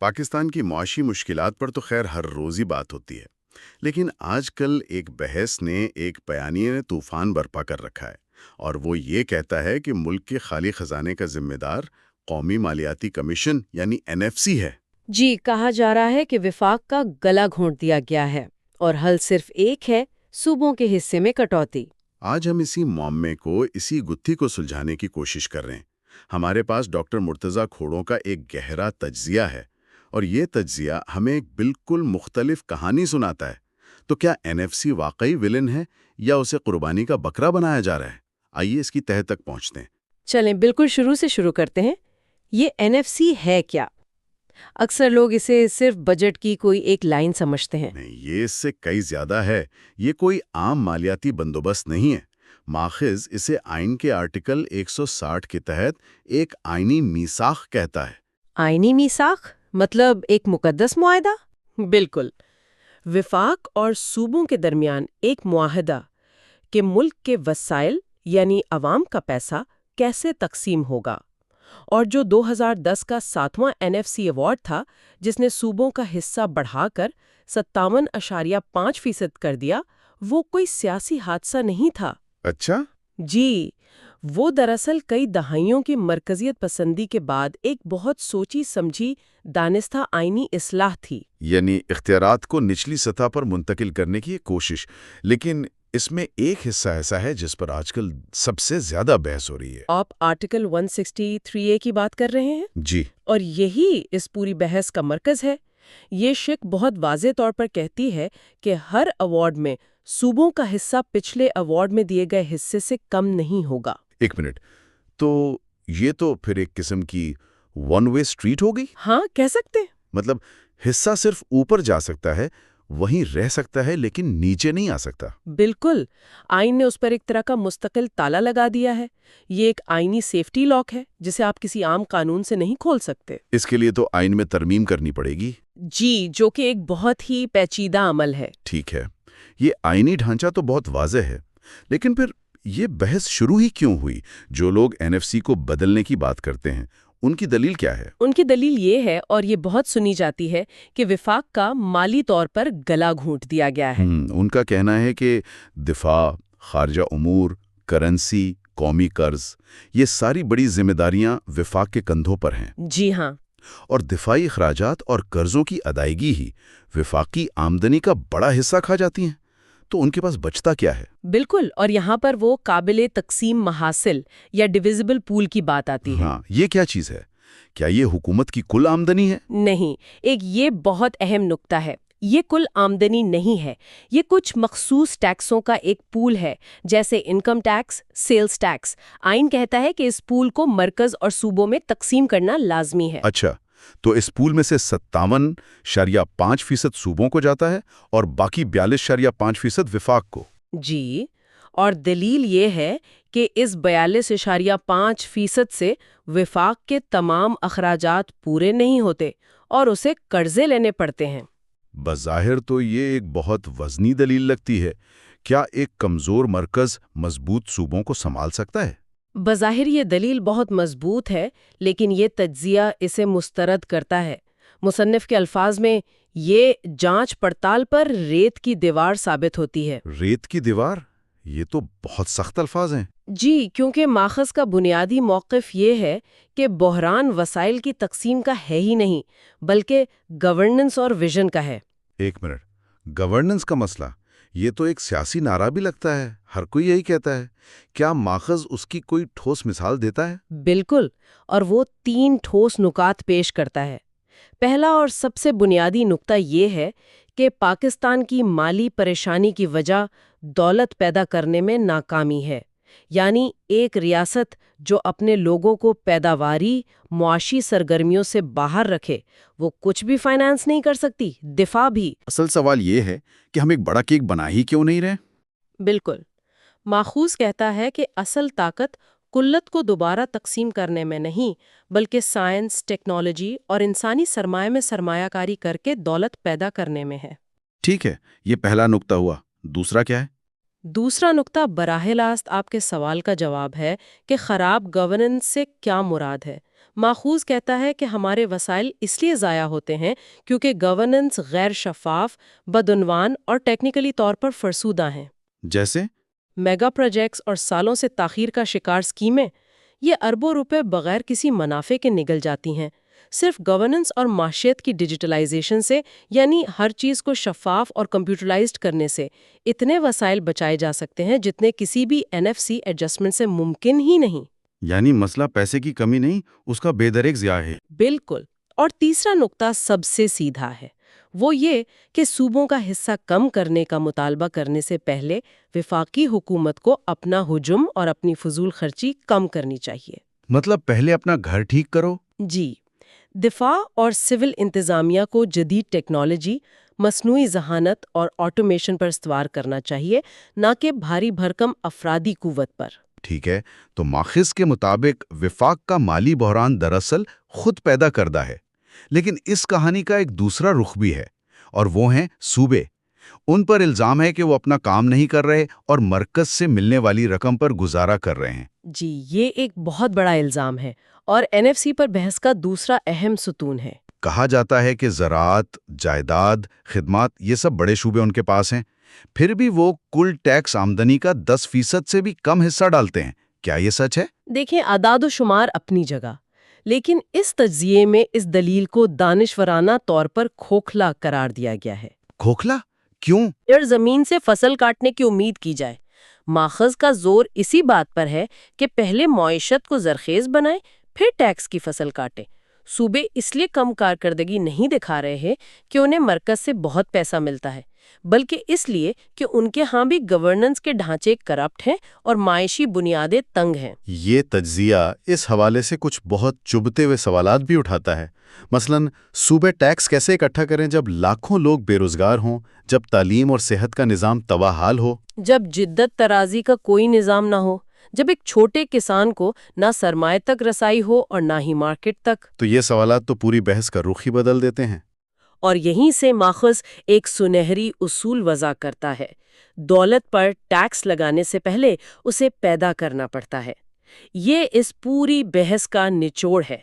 پاکستان کی معاشی مشکلات پر تو خیر ہر روز ہی بات ہوتی ہے، لیکن آج کل ایک بحث نے، ایک بیانیے نے طوفان برپا کر رکھا ہے، اور وہ یہ کہتا ہے کہ ملک کے خالی خزانے کا ذمہ دار قومی مالیاتی کمیشن یعنی NFC ہے۔ جی، کہا جا رہا ہے کہ وفاق کا گلا گھونٹ دیا گیا ہے اور حل صرف ایک ہے: صوبوں کے حصے میں کٹوتی۔ آج ہم اسی معمے کو، اسی گتھی کو سلجھانے کی کوشش کر رہے ہیں۔ ہمارے پاس ڈاکٹر مرتضیٰ کھوڑوں کا ایک گہرا تجزیہ ہے، اور یہ تجزیہ ہمیں ایک بالکل مختلف کہانی سناتا ہے۔ تو کیا NFC واقعی ولن ہے یا اسے قربانی کا بکرا بنایا جا رہا ہے؟ آئیے اس کی تہہ تک پہنچتے ہیں۔ چلیں بالکل شروع سے شروع کرتے ہیں۔ یہ NFC ہے کیا؟ اکثر لوگ اسے صرف بجٹ کی کوئی ایک لائن سمجھتے ہیں۔ نہیں، یہ اس سے کئی زیادہ ہے۔ یہ کوئی عام مالیاتی بندوبست نہیں ہے۔ ماخذ اسے آئین کے آرٹیکل 160 کے تحت ایک آئینی میثاق کہتا ہے۔ آئینی میثاق مطلب ایک مقدس معاہدہ؟ بالکل، وفاق اور صوبوں کے درمیان ایک معاہدہ کہ ملک کے وسائل یعنی عوام کا پیسہ کیسے تقسیم ہوگا، اور جو 2010 کا 7واں NFC ایوارڈ تھا، جس نے صوبوں کا حصہ بڑھا کر 57.5% کر دیا، وہ کوئی سیاسی حادثہ نہیں تھا۔ اچھا؟ جی، وہ دراصل کئی دہائیوں کی مرکزیت پسندی کے بعد ایک بہت سوچی سمجھی دانستہ آئینی اصلاح تھی۔ یعنی اختیارات کو نچلی سطح پر منتقل کرنے کی ایک کوشش، لیکن اس میں ایک حصہ ایسا ہے جس پر آج کل سب سے زیادہ بحث ہو رہی ہے۔ آپ آرٹیکل 163A کی بات کر رہے ہیں؟ جی، اور یہی اس پوری بحث کا مرکز ہے۔ یہ شق بہت واضح طور پر کہتی ہے کہ ہر ایوارڈ میں صوبوں کا حصہ پچھلے ایوارڈ میں دیے گئے حصے سے کم نہیں ہوگا۔ ایک منٹ، تو یہ تو پھر ایک قسم کی ون وے اسٹریٹ ہو گئی؟ ہاں، کہہ سکتے ہیں۔ مطلب حصہ صرف اوپر جا سکتا ہے، وہیں رہ سکتا ہے، لیکن نیچے نہیں آ سکتا۔ بالکل، آئین نے اس پر ایک طرح کا مستقل تالا لگا دیا ہے۔ یہ ایک آئینی سیفٹی لاک ہے جسے آپ کسی عام قانون سے نہیں کھول سکتے۔ اس کے لیے تو آئین میں ترمیم کرنی پڑے گی۔ جی، جو کہ ایک بہت ہی پیچیدہ عمل ہے۔ ٹھیک ہے، یہ آئینی ڈھانچہ تو بہت واضح ہے، لیکن پھر یہ بحث شروع ہی کیوں ہوئی؟ جو لوگ NFC کو بدلنے کی بات کرتے ہیں، ان کی دلیل کیا ہے؟ ان کی دلیل یہ ہے، اور یہ بہت سنی جاتی ہے، کہ وفاق کا مالی طور پر گلا گھونٹ دیا گیا ہے۔ ان کا کہنا ہے کہ دفاع، خارجہ امور، کرنسی، قومی قرض، یہ ساری بڑی ذمہ داریاں وفاق کے کندھوں پر ہیں۔ جی ہاں، اور دفاعی اخراجات اور قرضوں کی ادائیگی ہی وفاقی آمدنی کا بڑا حصہ کھا جاتی ہیں، تو ان کے پاس بچتا کیا ہے؟ بالکل، اور یہاں پر وہ قابل تقسیم محاصل یا ڈویزبل پول کی بات آتی ہے۔ ہاں، یہ کیا چیز ہے؟ کیا یہ حکومت کی کل آمدنی ہے؟ نہیں، ایک یہ بہت اہم نکتہ ہے۔ یہ کل آمدنی نہیں ہے، یہ کچھ مخصوص ٹیکسوں کا ایک پول ہے، جیسے انکم ٹیکس، سیلز ٹیکس۔ آئین کہتا ہے کہ اس پول کو مرکز اور صوبوں میں تقسیم کرنا لازمی ہے۔ اچھا، تو اس پول میں سے 57.5% صوبوں کو جاتا ہے اور باقی 42.5% وفاق کو۔ جی، اور دلیل یہ ہے کہ اس 42.5% سے وفاق کے تمام اخراجات پورے نہیں ہوتے اور اسے قرضے لینے پڑتے ہیں۔ بظاہر تو یہ ایک بہت وزنی دلیل لگتی ہے۔ کیا ایک کمزور مرکز مضبوط صوبوں کو سنبھال سکتا ہے؟ بظاہر یہ دلیل بہت مضبوط ہے، لیکن یہ تجزیہ اسے مسترد کرتا ہے۔ مصنف کے الفاظ میں یہ جانچ پڑتال پر ریت کی دیوار ثابت ہوتی ہے۔ ریت کی دیوار؟ یہ تو بہت سخت الفاظ ہیں۔ جی، کیونکہ ماخذ کا بنیادی موقف یہ ہے کہ بحران وسائل کی تقسیم کا ہے ہی نہیں، بلکہ گورننس اور ویژن کا ہے۔ ایک منٹ، گورننس کا مسئلہ؟ یہ تو ایک سیاسی نعرہ بھی لگتا ہے، ہر کوئی یہی کہتا ہے۔ کیا ماخذ اس کی کوئی ٹھوس مثال دیتا ہے؟ بالکل، اور وہ 3 ٹھوس نکات پیش کرتا ہے۔ پہلا اور سب سے بنیادی نکتہ یہ ہے کہ پاکستان کی مالی پریشانی کی وجہ دولت پیدا کرنے میں ناکامی ہے۔ یعنی ایک ریاست جو اپنے لوگوں کو پیداواری معاشی سرگرمیوں سے باہر رکھے، وہ کچھ بھی فائنانس نہیں کر سکتی، دفاع بھی۔ اصل سوال یہ ہے کہ ہم ایک بڑا کیک بنا ہی کیوں نہیں رہے؟ بالکل، ماخوذ کہتا ہے کہ اصل طاقت قلت کو دوبارہ تقسیم کرنے میں نہیں، بلکہ سائنس، ٹیکنالوجی اور انسانی سرمایہ میں سرمایہ کاری کر کے دولت پیدا کرنے میں ہے۔ ٹھیک ہے، یہ پہلا نکتہ ہوا۔ دوسرا کیا ہے؟ دوسرا نکتہ براہ راست آپ کے سوال کا جواب ہے کہ خراب گورننس سے کیا مراد ہے۔ ماخوذ کہتا ہے کہ ہمارے وسائل اس لیے ضائع ہوتے ہیں کیونکہ گورننس غیر شفاف، بدعنوان اور ٹیکنیکلی طور پر فرسودہ ہیں۔ جیسے میگا پروجیکٹس اور سالوں سے تاخیر کا شکار اسکیمیں، یہ اربوں روپے بغیر کسی منافع کے نگل جاتی ہیں۔ صرف گورننس اور معیشت کی ڈیجیٹلائزیشن سے، یعنی ہر چیز کو شفاف اور کمپیوٹرائزڈ کرنے سے، اتنے وسائل بچائے جا سکتے ہیں جتنے کسی بھی NFC ایڈجسٹمنٹ سے ممکن ہی نہیں۔ یعنی مسئلہ پیسے کی کمی نہیں، اس کا بے دریغ ضیاع ہے۔ بالکل۔ اور تیسرا نقطہ سب سے سیدھا ہے، وہ یہ کہ صوبوں کا حصہ کم کرنے کا مطالبہ کرنے سے پہلے وفاقی حکومت کو اپنا ہجوم اور اپنی فضول خرچی کم کرنی چاہیے۔ مطلب پہلے اپنا گھر ٹھیک کرو۔ جی، دفاع اور سول انتظامیہ کو جدید ٹیکنالوجی، مصنوعی ذہانت اور آٹومیشن پر استوار کرنا چاہیے، نہ کہ بھاری بھرکم افرادی قوت پر۔ ٹھیک ہے، تو ماخذ کے مطابق وفاق کا مالی بحران دراصل خود پیدا کردہ ہے، لیکن اس کہانی کا ایک دوسرا رخ بھی ہے، اور وہ ہیں صوبے۔ ان پر الزام ہے کہ وہ اپنا کام نہیں کر رہے اور مرکز سے ملنے والی رقم پر گزارا کر رہے ہیں۔ جی، یہ ایک بہت بڑا الزام ہے اور NFC پر بحث کا دوسرا اہم ستون ہے۔ کہا جاتا ہے کہ زراعت، جائیداد، خدمات، یہ سب بڑے شعبے ان کے پاس ہیں، پھر بھی وہ کل ٹیکس آمدنی کا 10% سے بھی کم حصہ ڈالتے ہیں۔ کیا یہ سچ ہے؟ دیکھیں، اعداد و شمار اپنی جگہ، لیکن اس تجزیے میں اس دلیل کو دانشورانہ طور پر کھوکھلا قرار دیا گیا ہے۔ کھوکھلا کیوں؟ اگر زمین سے فصل کاٹنے کی امید کی جائے، ماخذ کا زور اسی بات پر ہے کہ پہلے معیشت کو زرخیز بنائیں، پھر ٹیکس کی فصل کاٹیں۔ صوبے اس لیے کم کارکردگی نہیں دکھا رہے ہیں کہ انہیں مرکز سے بہت پیسہ ملتا ہے، بلکہ اس لیے کہ ان کے ہاں بھی گورننس کے ڈھانچے کرپٹ ہیں اور معاشی بنیادیں تنگ ہیں۔ یہ تجزیہ اس حوالے سے کچھ بہت چبھتے ہوئے سوالات بھی اٹھاتا ہے۔ مثلاً صوبے ٹیکس کیسے اکٹھا کریں جب لاکھوں لوگ بے روزگار ہوں، جب تعلیم اور صحت کا نظام تباہ حال ہو، جب جدت ترازی کا کوئی نظام نہ ہو، جب ایک چھوٹے کسان کو نہ سرمایہ تک رسائی ہو اور نہ ہی مارکیٹ تک۔ تو یہ سوالات تو پوری بحث کا رخ ہی بدل دیتے ہیں۔ اور یہیں سے ماخذ ایک سنہری اصول وضع کرتا ہے: دولت پر ٹیکس لگانے سے پہلے اسے پیدا کرنا پڑتا ہے۔ یہ اس پوری بحث کا نچوڑ ہے۔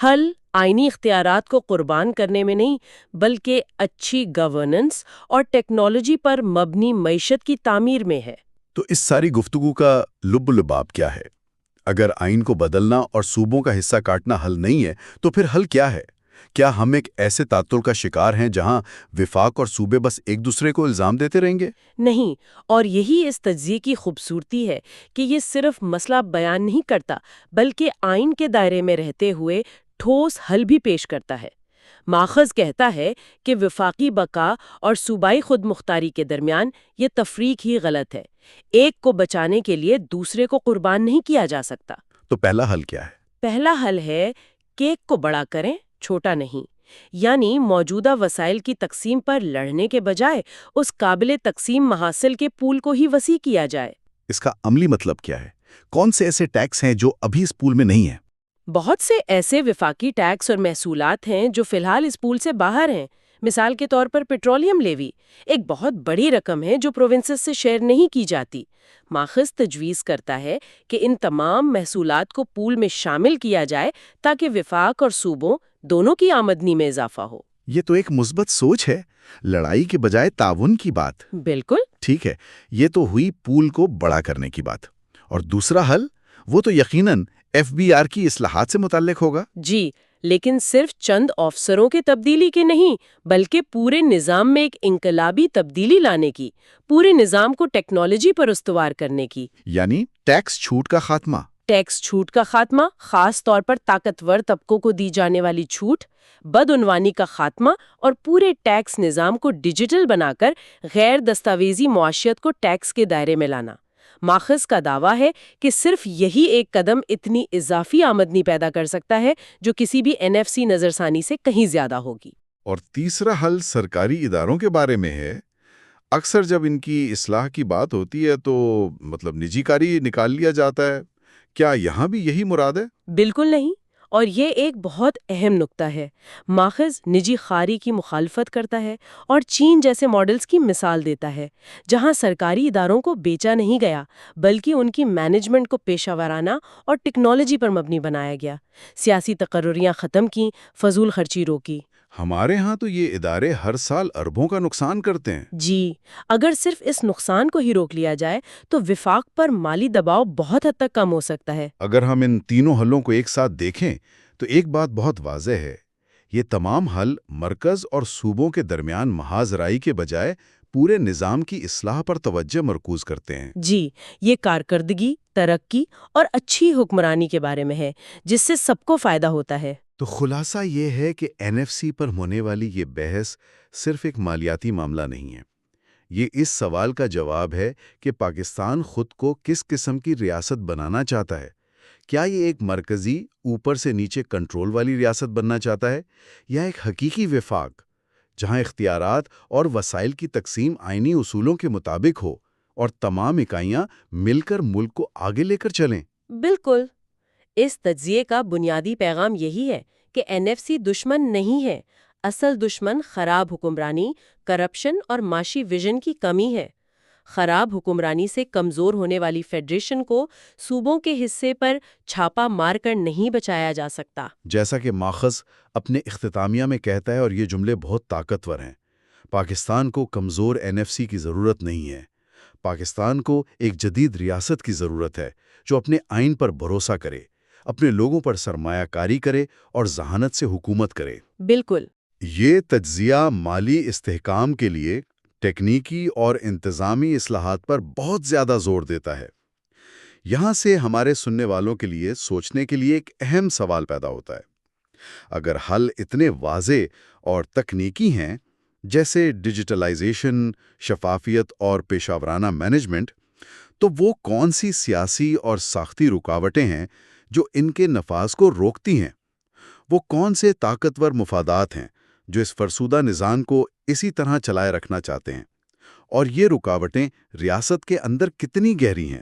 حل آئینی اختیارات کو قربان کرنے میں نہیں، بلکہ اچھی گورننس اور ٹیکنالوجی پر مبنی معیشت کی تعمیر میں ہے۔ تو اس ساری گفتگو کا لب و لباب کیا ہے؟ اگر آئین کو بدلنا اور صوبوں کا حصہ کاٹنا حل نہیں ہے، تو پھر حل کیا ہے؟ کیا ہم ایک ایسے تعطل کا شکار ہیں جہاں وفاق اور صوبے بس ایک دوسرے کو الزام دیتے رہیں گے؟ نہیں، اور یہی اس تجزیے کی خوبصورتی ہے کہ یہ صرف مسئلہ بیان نہیں کرتا، بلکہ آئین کے دائرے میں رہتے ہوئے ٹھوس حل بھی پیش کرتا ہے۔ ماخذ کہتا ہے کہ وفاقی بقا اور صوبائی خود مختاری کے درمیان یہ تفریق ہی غلط ہے۔ ایک کو بچانے کے لیے دوسرے کو قربان نہیں کیا جا سکتا۔ تو پہلا حل کیا ہے؟ پہلا حل ہے کیک کو بڑا کریں، چھوٹا نہیں۔ یعنی موجودہ وسائل کی تقسیم پر لڑنے کے بجائے اس قابل تقسیم محاصل کے پول کو ہی وسیع کیا جائے۔ اس کا عملی مطلب کیا ہے؟ کون سے ایسے ٹیکس ہیں جو ابھی اس پول میں نہیں ہیں؟ بہت سے ایسے وفاقی ٹیکس اور محصولات ہیں جو فی الحال اس پول سے باہر ہیں۔ مثال کے طور پر پیٹرولیم لیوی ایک بہت بڑی رقم ہے جو پروونسز سے شیئر نہیں کی جاتی۔ ماخذ تجویز کرتا ہے کہ ان تمام محصولات کو پول میں شامل کیا جائے تاکہ وفاق اور صوبوں دونوں کی آمدنی میں اضافہ ہو۔ یہ تو ایک مثبت سوچ ہے، لڑائی کے بجائے تعاون کی بات۔ بالکل ٹھیک ہے، یہ تو ہوئی پول کو بڑا کرنے کی بات۔ اور دوسرا حل، وہ تو یقیناً FBR کی اصلاحات سے متعلق ہوگا۔ جی، لیکن صرف چند افسروں کے تبدیلی کے نہیں، بلکہ پورے نظام میں ایک انقلابی تبدیلی لانے کی، پورے نظام کو ٹیکنالوجی پر استوار کرنے کی۔ یعنی ٹیکس چھوٹ کا خاتمہ۔ ٹیکس چھوٹ کا خاتمہ، خاص طور پر طاقتور طبقوں کو دی جانے والی چھوٹ، بدعنوانی کا خاتمہ اور پورے ٹیکس نظام کو ڈیجیٹل بنا کر غیر دستاویزی معاشیت کو ٹیکس کے دائرے میں لانا۔ ماخذ کا دعویٰ ہے کہ صرف یہی ایک قدم اتنی اضافی آمدنی پیدا کر سکتا ہے جو کسی بھی NFC نظرثانی سے کہیں زیادہ ہوگی۔ اور تیسرا حل سرکاری اداروں کے بارے میں ہے۔ اکثر جب ان کی اصلاح کی بات ہوتی ہے تو نجی کاری نکال لیا جاتا ہے۔ کیا یہاں بھی یہی مراد ہے؟ بالکل نہیں، اور یہ ایک بہت اہم نقطہ ہے۔ ماخذ نجی خواری کی مخالفت کرتا ہے اور چین جیسے ماڈلز کی مثال دیتا ہے جہاں سرکاری اداروں کو بیچا نہیں گیا بلکہ ان کی مینجمنٹ کو پیشہ ورانہ اور ٹیکنالوجی پر مبنی بنایا گیا، سیاسی تقرریاں ختم کیں، فضول خرچی روکی۔ ہمارے ہاں تو یہ ادارے ہر سال اربوں کا نقصان کرتے ہیں۔ جی، اگر صرف اس نقصان کو ہی روک لیا جائے تو وفاق پر مالی دباؤ بہت حد تک کم ہو سکتا ہے۔ اگر ہم ان تینوں حلوں کو ایک ساتھ دیکھیں تو ایک بات بہت واضح ہے، یہ تمام حل مرکز اور صوبوں کے درمیان محاذ رائی کے بجائے پورے نظام کی اصلاح پر توجہ مرکوز کرتے ہیں۔ جی، یہ کارکردگی، ترقی اور اچھی حکمرانی کے بارے میں ہے جس سے سب کو فائدہ ہوتا ہے۔ تو خلاصہ یہ ہے کہ NFC پر ہونے والی یہ بحث صرف ایک مالیاتی معاملہ نہیں ہے، یہ اس سوال کا جواب ہے کہ پاکستان خود کو کس قسم کی ریاست بنانا چاہتا ہے۔ کیا یہ ایک مرکزی، اوپر سے نیچے کنٹرول والی ریاست بننا چاہتا ہے، یا ایک حقیقی وفاق جہاں اختیارات اور وسائل کی تقسیم آئینی اصولوں کے مطابق ہو اور تمام اکائیاں مل کر ملک کو آگے لے کر چلیں؟ بالکل، اس تجزیے کا بنیادی پیغام یہی ہے کہ NFC دشمن نہیں ہے، اصل دشمن خراب حکمرانی، کرپشن اور معاشی ویژن کی کمی ہے۔ خراب حکمرانی سے کمزور ہونے والی فیڈریشن کو صوبوں کے حصے پر چھاپا مار کر نہیں بچایا جا سکتا۔ جیسا کہ ماخذ اپنے اختتامیہ میں کہتا ہے، اور یہ جملے بہت طاقتور ہیں، پاکستان کو کمزور NFC کی ضرورت نہیں ہے، پاکستان کو ایک جدید ریاست کی ضرورت ہے جو اپنے آئین پر بھروسہ کرے، اپنے لوگوں پر سرمایہ کاری کرے اور ذہانت سے حکومت کرے۔ بالکل۔ یہ تجزیہ مالی استحکام کے لیے ٹیکنیکی اور انتظامی اصلاحات پر بہت زیادہ زور دیتا ہے۔ یہاں سے ہمارے سننے والوں کے لیے سوچنے کے لیے ایک اہم سوال پیدا ہوتا ہے۔ اگر حل اتنے واضح اور تکنیکی ہیں جیسے ڈیجیٹلائزیشن، شفافیت اور پیشہ ورانہ مینجمنٹ، تو وہ کون سی سیاسی اور ساختی رکاوٹیں ہیں جو ان کے نفاذ کو روکتی ہیں؟ وہ کون سے طاقتور مفادات ہیں جو اس فرسودہ نظام کو اسی طرح چلائے رکھنا چاہتے ہیں؟ اور یہ رکاوٹیں ریاست کے اندر کتنی گہری ہیں؟